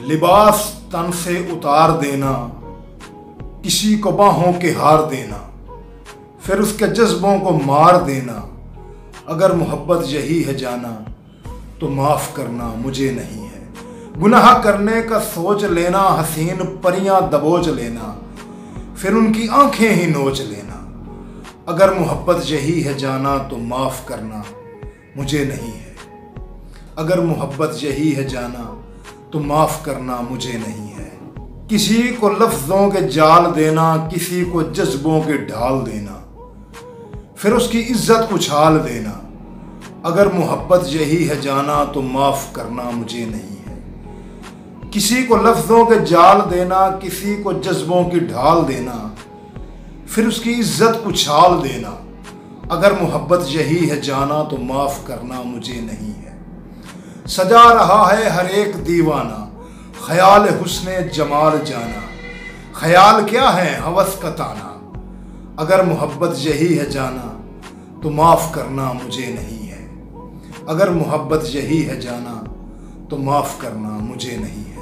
लिबास तन से उतार देना, किसी को बाहों के हार देना, फिर उसके जज्बों को मार देना। अगर मोहब्बत यही है जाना तो माफ़ करना मुझे नहीं है। गुनाह करने का सोच लेना, हसीन परियां दबोच लेना, फिर उनकी आंखें ही नोच लेना। अगर मोहब्बत यही है जाना तो माफ़ करना मुझे नहीं है। अगर मोहब्बत यही है जाना तो माफ़ करना मुझे नहीं है। किसी को लफ्ज़ों के जाल देना, किसी को जज्बों के ढाल देना, फिर उसकी इज्जत उछाल देना। अगर मोहब्बत यही है जाना तो माफ़ करना मुझे नहीं है। किसी को लफ्ज़ों के जाल देना, किसी को जज्बों की ढाल देना, फिर उसकी इज्जत उछाल देना। अगर मोहब्बत यही है जाना तो माफ़ करना मुझे नहीं है। सजा रहा है हर एक दीवाना, ख्याल हुस्ने जमाल जाना। ख्याल क्या है हवस का ताना। अगर मोहब्बत यही है जाना तो माफ़ करना मुझे नहीं है। अगर मोहब्बत यही है जाना तो माफ़ करना मुझे नहीं है।